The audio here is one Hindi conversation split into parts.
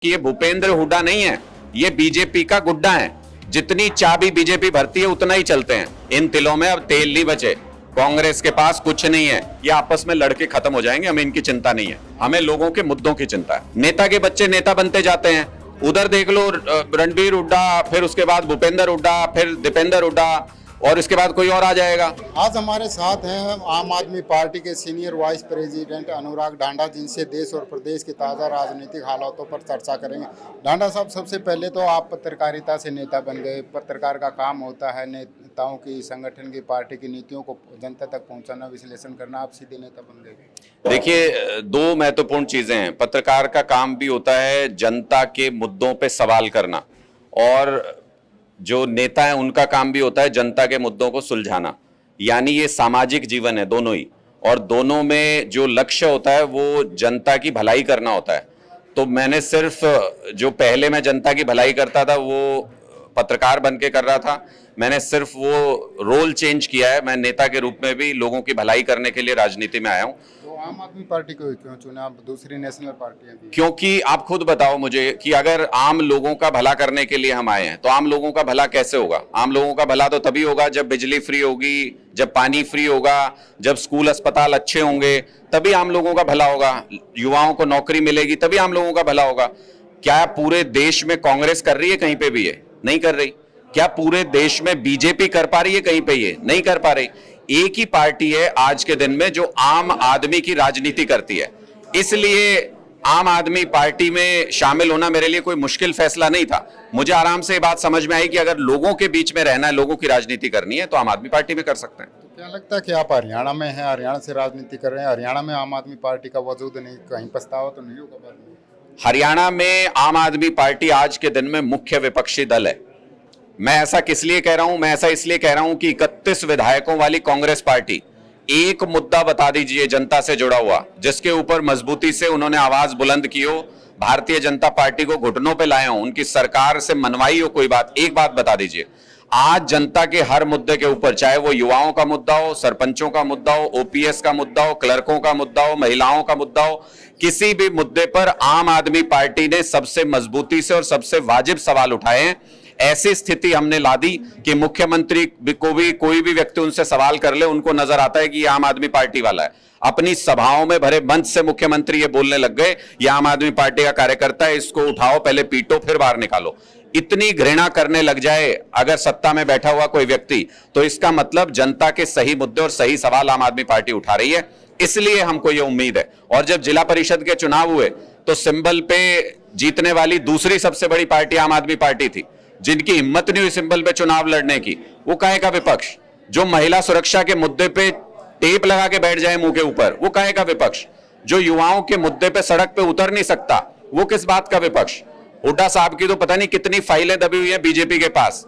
कि ये भूपेंद्र हुड्डा नहीं है, ये बीजेपी का गुड्डा है। जितनी चाबी बीजेपी भरती है उतना ही चलते हैं। इन तिलों में अब तेल नहीं बचे। कांग्रेस के पास कुछ नहीं है, ये आपस में लड़के खत्म हो जाएंगे। हमें इनकी चिंता नहीं है, हमें लोगों के मुद्दों की चिंता है। नेता के बच्चे नेता बनते जाते हैं। उधर देख लो रणबीर हुड्डा, फिर उसके बाद भूपेंद्र हुड्डा, फिर दीपेंद्र हुड्डा, और इसके बाद कोई और आ जाएगा। आज हमारे साथ हैं आम आदमी पार्टी के सीनियर वाइस प्रेसिडेंट अनुराग ढांडा, जिनसे देश और प्रदेश के ताज़ा राजनीतिक हालातों पर चर्चा करेंगे। ढांडा साहब, सबसे पहले तो आप पत्रकारिता से नेता बन गए। पत्रकार का काम होता है नेताओं की, संगठन की, पार्टी की नीतियों को जनता तक पहुंचाना, विश्लेषण करना। आप सीधे नेता बन गए। देखिए, दो महत्वपूर्ण चीजें हैं। पत्रकार का काम भी होता है जनता के मुद्दों पे सवाल करना, और जो नेता है उनका काम भी होता है जनता के मुद्दों को सुलझाना। यानी ये सामाजिक जीवन है दोनों ही, और दोनों में जो लक्ष्य होता है वो जनता की भलाई करना होता है। तो मैंने सिर्फ जो पहले मैं जनता की भलाई करता था वो पत्रकार बन के कर रहा था, मैंने सिर्फ वो रोल चेंज किया है। मैं नेता के रूप में भी लोगों की भलाई करने के लिए राजनीति में आया हूं। तो आम आदमी पार्टी को क्यों चुना, आप दूसरी नेशनल पार्टियां भी? क्योंकि आप खुद बताओ मुझे कि अगर आम लोगों का भला करने के लिए हम आए हैं तो आम लोगों का भला कैसे होगा? आम लोगों का भला तो तभी होगा जब बिजली फ्री होगी, जब पानी फ्री होगा, जब स्कूल अस्पताल अच्छे होंगे, तभी आम लोगों का भला होगा। युवाओं को नौकरी मिलेगी, तभी आम लोगों का भला होगा। क्या पूरे देश में कांग्रेस कर रही है? कहीं पे भी है? नहीं कर रही। क्या पूरे देश में बीजेपी कर पा रही है? कहीं पे ये नहीं कर पा रही। एक ही पार्टी है आज के दिन में जो आम आदमी की राजनीति करती है। इसलिए आम आदमी पार्टी में शामिल होना मेरे लिए कोई मुश्किल फैसला नहीं था। मुझे आराम से ये बात समझ में आई कि अगर लोगों के बीच में रहना है, लोगों की राजनीति करनी है, तो आम आदमी पार्टी में कर सकते हैं। तो क्या लगता है कि आप हरियाणा में हैं, हरियाणा से राजनीति कर रहे हैं, हरियाणा में आम आदमी पार्टी का वजूद नहीं, कहीं पछतावा तो नहीं होगा बाद में? हरियाणा में आम आदमी पार्टी आज के दिन में मुख्य विपक्षी दल है। मैं ऐसा किस लिए कह रहा हूं? मैं ऐसा इसलिए कह रहा हूं कि 31 विधायकों वाली कांग्रेस पार्टी, एक मुद्दा बता दीजिए जनता से जुड़ा हुआ जिसके ऊपर मजबूती से उन्होंने आवाज बुलंद की हो, भारतीय जनता पार्टी को घुटनों पे लाए हो, उनकी सरकार से मनवाई हो कोई बात, एक बात बता दीजिए। आज जनता के हर मुद्दे के ऊपर, चाहे वो युवाओं का मुद्दा हो, सरपंचों का मुद्दा हो, ओपीएस का मुद्दा हो, क्लर्कों का मुद्दा हो, महिलाओं का मुद्दा हो, किसी भी मुद्दे पर आम आदमी पार्टी ने सबसे मजबूती से और सबसे वाजिब सवाल उठाए हैं। ऐसी स्थिति हमने ला दी कि मुख्यमंत्री को भी कोई भी व्यक्ति उनसे सवाल कर ले, उनको नजर आता है कि ये आम आदमी पार्टी वाला है। अपनी सभाओं में भरे मंच से मुख्यमंत्री ये बोलने लग गए, ये आम आदमी पार्टी का कार्यकर्ता है, इसको उठाओ, पहले पीटो फिर बाहर निकालो। इतनी घृणा करने लग जाए अगर सत्ता में बैठा हुआ कोई व्यक्ति, तो इसका मतलब जनता के सही मुद्दे और सही सवाल आम आदमी पार्टी उठा रही है। इसलिए हमको ये उम्मीद है। और जब जिला परिषद के चुनाव हुए तो सिंबल पे जीतने वाली दूसरी सबसे बड़ी पार्टी आम आदमी पार्टी थी। जिनकी हिम्मत नहीं हुई सिंबल पे चुनाव लड़ने की, वो काहे का विपक्ष? जो महिला सुरक्षा के मुद्दे पे टेप लगा के बैठ जाए मुंह के ऊपर, वो काहे का विपक्ष? जो युवाओं के मुद्दे पे सड़क पे उतर नहीं सकता, वो किस बात का विपक्ष? हुड्डा साहब की तो पता नहीं कितनी फाइलें दबी हुई हैं बीजेपी के पास।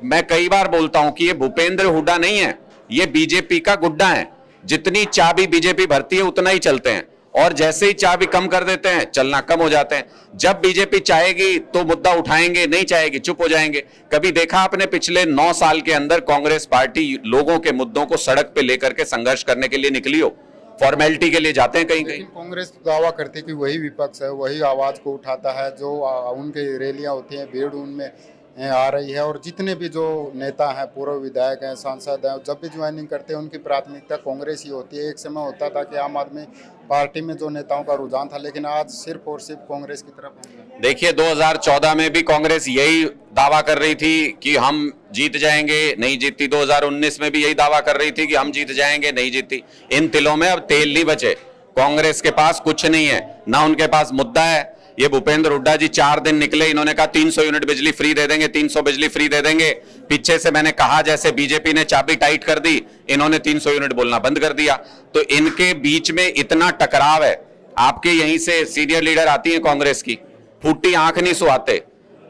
मैं कई बार बोलता हूं कि ये भूपेंद्र हुड्डा नहीं है, ये बीजेपी का गुड्डा है। जितनी चाबी बीजेपी भरती है उतना ही चलते हैं, और जैसे ही चाबी कम कर देते हैं चलना कम हो जाते हैं। जब बीजेपी चाहेगी तो मुद्दा उठाएंगे, नहीं चाहेगी चुप हो जाएंगे। कभी देखा आपने पिछले 9 साल के अंदर कांग्रेस पार्टी लोगों के मुद्दों को सड़क पे लेकर के संघर्ष करने के लिए निकली हो? फॉर्मेलिटी के लिए जाते हैं कहीं कहीं। कांग्रेस दावा करती है कि वही विपक्ष है, वही आवाज को उठाता है। जो उनके रैलियां होती हैं, भीड़ उनमें आ रही है, और जितने भी जो नेता हैं, पूर्व विधायक हैं, सांसद हैं, जब भी ज्वाइनिंग करते हैं उनकी प्राथमिकता कांग्रेस ही होती है। एक समय होता था कि आम आदमी पार्टी में जो नेताओं का रुझान था, लेकिन आज सिर्फ और सिर्फ कांग्रेस की तरफ है। देखिए, 2014 में भी कांग्रेस यही दावा कर रही थी कि हम जीत जाएंगे, नहीं जीती। 2019 में भी यही दावा कर रही थी कि हम जीत जाएंगे, नहीं जीती। इन तिलों में अब तेल नहीं बचे। कांग्रेस के पास कुछ नहीं है, ना उनके पास मुद्दा है। ये भूपेंद्र हुड्डा जी 4 दिन निकले, इन्होंने कहा 300 यूनिट बिजली फ्री दे देंगे, 300 बिजली फ्री दे देंगे। पीछे से मैंने कहा जैसे बीजेपी ने चाबी टाइट कर दी, इन्होंने 300 यूनिट बोलना बंद कर दिया। तो इनके बीच में इतना टकराव है। आपके यहीं से सीनियर लीडर आती है कांग्रेस की, फूटी आंख नहीं सुहाते।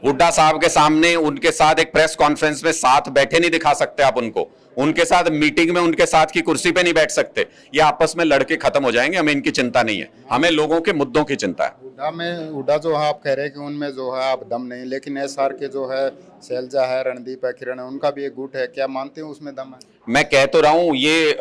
हुड्डा साहब के सामने उनके साथ एक प्रेस कॉन्फ्रेंस में साथ बैठे नहीं दिखा सकते आप उनको, उनके साथ मीटिंग में उनके साथ की कुर्सी पे नहीं बैठ सकते। ये आपस में लड़के खत्म हो जाएंगे। हमें इनकी चिंता नहीं है, हमें लोगों के मुद्दों की चिंता है। हुड्डा जो है, आप कह रहे हैं कि उनमें जो है आप दम नहीं, लेकिन एसआर के जो है शैलजा है, रणदीप है, किरण है, उनका भी एक गुट है। क्या मानते हैं उसमें दम है? मैं कह तो रहा हूं, ये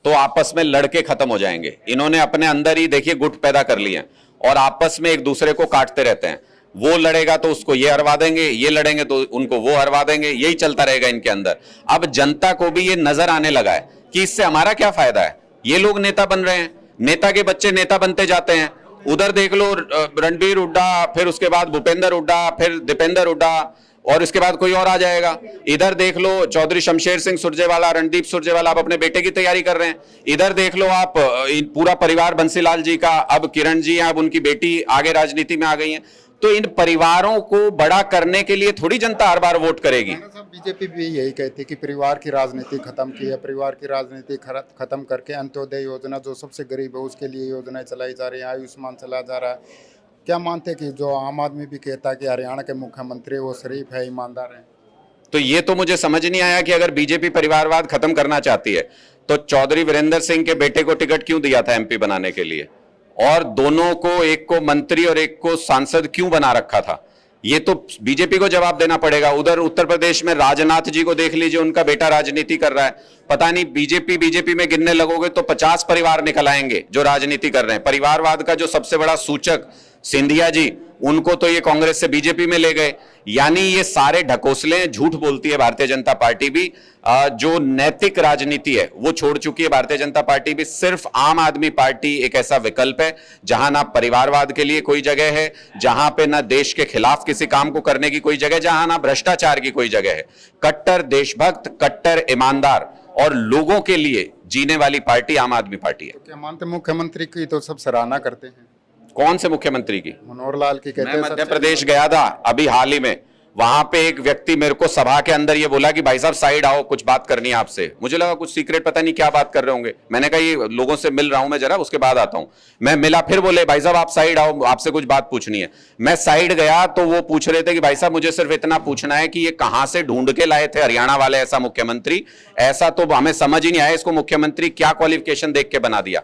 तो आपस में लड़के खत्म हो जाएंगे। इन्होंने अपने अंदर ही देखिए गुट पैदा कर लिए हैं, और आपस में एक दूसरे को काटते रहते हैं। वो लड़ेगा तो उसको ये हरवा देंगे, ये लड़ेंगे तो उनको वो हरवा देंगे, यही चलता रहेगा इनके अंदर। अब जनता को भी ये नजर आने लगा है कि इससे हमारा क्या फायदा है। ये लोग नेता बन रहे हैं, नेता के बच्चे नेता बनते जाते हैं। उधर देख लो रणबीर हुड्डा, फिर उसके बाद भूपेंद्र हुड्डा, फिर दीपेंद्र हुड्डा, और इसके बाद कोई और आ जाएगा। इधर देख लो चौधरी शमशेर सिंह सुरजेवाला, रणदीप सुरजेवाला अब अपने बेटे की तैयारी कर रहे हैं। इधर देख लो आप पूरा परिवार बंसीलाल जी का, अब किरण जी हैं, अब उनकी बेटी आगे राजनीति में आ गई हैं। तो इन परिवारों को बड़ा करने के लिए थोड़ी जनता हर बार वोट करेगी। बीजेपी भी यही कहती है कि परिवार की राजनीति खत्म की है, परिवार की राजनीति खत्म करके अंत्योदय योजना जो सबसे गरीब है उसके लिए योजनाएं चलाई जा रही है, आयुष्मान चलाया जा रहा है। क्या मानते हैं कि जो आम आदमी भी कहता है कि हरियाणा के मुख्यमंत्री वो शरीफ है, ईमानदार है? तो ये तो मुझे समझ नहीं आया कि अगर बीजेपी परिवारवाद खत्म करना चाहती है तो चौधरी वीरेंद्र सिंह के बेटे को टिकट क्यों दिया था एमपी बनाने के लिए, और दोनों को, एक को मंत्री और एक को सांसद क्यों बना रखा था? ये तो बीजेपी को जवाब देना पड़ेगा। उधर उत्तर प्रदेश में राजनाथ जी को देख लीजिए, उनका बेटा राजनीति कर रहा है। पता नहीं बीजेपी में गिनने लगोगे तो 50 परिवार निकल आएंगे जो राजनीति कर रहे हैं। परिवारवाद का जो सबसे बड़ा सूचक सिंधिया जी, उनको तो ये कांग्रेस से बीजेपी में ले गए। यानी ये सारे ढकोसले, झूठ बोलती है भारतीय जनता पार्टी भी। जो नैतिक राजनीति है वो छोड़ चुकी है भारतीय जनता पार्टी भी। सिर्फ आम आदमी पार्टी एक ऐसा विकल्प है जहां ना परिवारवाद के लिए कोई जगह है, जहां पे ना देश के खिलाफ किसी काम को करने की कोई जगह, जहां ना भ्रष्टाचार की कोई जगह है। कट्टर देशभक्त, कट्टर ईमानदार और लोगों के लिए जीने वाली पार्टी आम आदमी पार्टी है। तो क्या मानते मुख्यमंत्री की तो सब सराहना करते हैं? कौन से मुख्यमंत्री की? मनोहर लाल की कहते हैं। मैं मध्य प्रदेश गया था अभी हाल ही में, वहां पे एक व्यक्ति मेरे को सभा के अंदर ये बोला कि भाई साहब साइड आओ, कुछ बात करनी है आपसे। मुझे लगा कुछ सीक्रेट, पता नहीं क्या बात कर रहे होंगे। मैंने कहा ये लोगों से मिल रहा हूं मैं, जरा उसके बाद आता हूं। मैं मिला, फिर बोले भाई साहब आप साइड आओ, आपसे कुछ बात पूछनी है। मैं साइड गया तो वो पूछ रहे थे कि भाई साहब मुझे सिर्फ इतना पूछना है कि ये कहां से ढूंढ के लाए थे हरियाणा वाले ऐसा मुख्यमंत्री, ऐसा तो हमें समझ ही नहीं आया। इसको मुख्यमंत्री क्या क्वालिफिकेशन देख के बना दिया?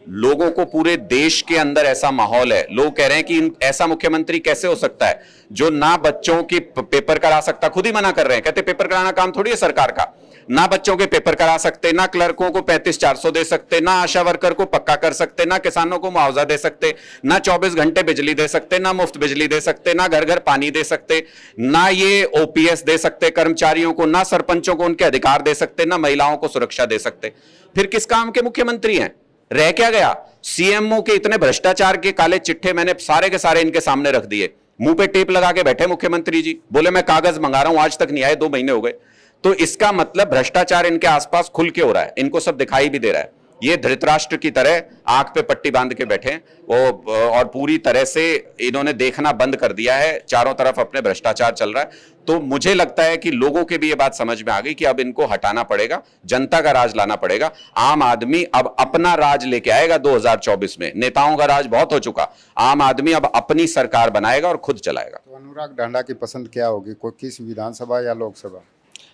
लोगों को पूरे देश के अंदर ऐसा माहौल है, लोग कह रहे हैं कि ऐसा मुख्यमंत्री कैसे हो सकता है जो ना बच्चों की पेपर करा सकता। खुद ही मना कर रहे हैं, कहते पेपर कराना काम थोड़ी है सरकार का। ना बच्चों के पेपर करा सकते, ना क्लर्कों को 35,400 दे सकते, ना आशा वर्कर को पक्का कर सकते, ना किसानों को मुआवजा दे सकते, ना 24 घंटे बिजली दे सकते, ना मुफ्त बिजली दे सकते, ना घर घर पानी दे सकते, ना ये ओपीएस दे सकते कर्मचारियों को, ना सरपंचों को उनके अधिकार दे सकते, ना महिलाओं को सुरक्षा दे सकते। फिर किस काम के मुख्यमंत्री हैं? रह क्या गया? सीएमओ के इतने भ्रष्टाचार के काले चिट्ठे मैंने सारे के सारे इनके सामने रख दिए। मुंह पे टेप लगा के बैठे मुख्यमंत्री जी, बोले मैं कागज मंगा रहा हूं, आज तक नहीं आए, 2 महीने हो गए। तो इसका मतलब भ्रष्टाचार इनके आसपास खुल के हो रहा है, इनको सब दिखाई भी दे रहा है। ये धृतराष्ट्र की तरह आंख पे पट्टी बांध के बैठे वो, और पूरी तरह से इन्होंने देखना बंद कर दिया है। चारों तरफ अपने भ्रष्टाचार चल रहा है। तो मुझे लगता है कि लोगों के भी ये बात समझ में आ गई कि अब इनको हटाना पड़ेगा, जनता का राज लाना पड़ेगा। आम आदमी अब अपना राज लेके आएगा 2024 में। नेताओं का राज बहुत हो चुका, आम आदमी अब अपनी सरकार बनाएगा और खुद चलाएगा। तो अनुराग ढांडा की पसंद क्या होगी, कोई किस विधानसभा या लोकसभा?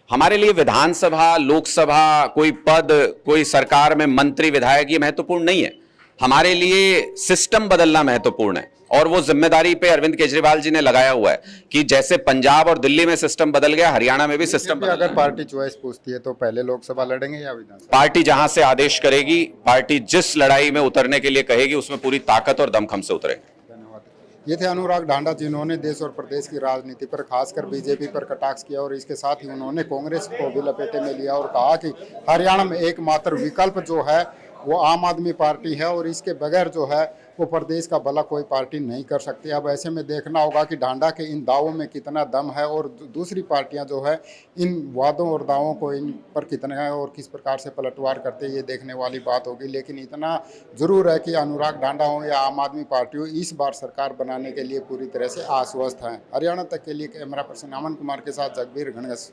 हमारे लिए विधानसभा, लोकसभा, कोई पद, कोई सरकार में मंत्री विधायक ये महत्वपूर्ण नहीं है। हमारे लिए सिस्टम बदलना महत्वपूर्ण है, और वो जिम्मेदारी पे अरविंद केजरीवाल जी ने लगाया हुआ है कि जैसे पंजाब और दिल्ली में सिस्टम बदल गया, हरियाणा में भी सिस्टम बदल। अगर पार्टी चॉइस पूछती है तो पहले लोकसभा लड़ेंगे या विधानसभा? पार्टी जहां से आदेश करेगी, पार्टी जिस लड़ाई में उतरने के लिए कहेगी, उसमें पूरी ताकत और दमखम से उतरेंगे। ये थे अनुराग ढांडा, जिन्होंने देश और प्रदेश की राजनीति पर, खासकर बीजेपी पर कटाक्ष किया, और इसके साथ ही उन्होंने कांग्रेस को भी लपेटे में लिया और कहा कि हरियाणा में एकमात्र विकल्प जो है वो आम आदमी पार्टी है, और इसके बगैर जो है वो प्रदेश का भला कोई पार्टी नहीं कर सकती। अब ऐसे में देखना होगा कि ढांडा के इन दावों में कितना दम है, और दूसरी पार्टियां जो है इन वादों और दावों को इन पर कितना और किस प्रकार से पलटवार करते हैं, ये देखने वाली बात होगी। लेकिन इतना जरूर है कि अनुराग ढांडा हो या आम आदमी पार्टी हो, इस बार सरकार बनाने के लिए पूरी तरह से आश्वस्त हैं। हरियाणा तक के लिए कैमरा पर्सन अमन कुमार के साथ जगबीर घनघस।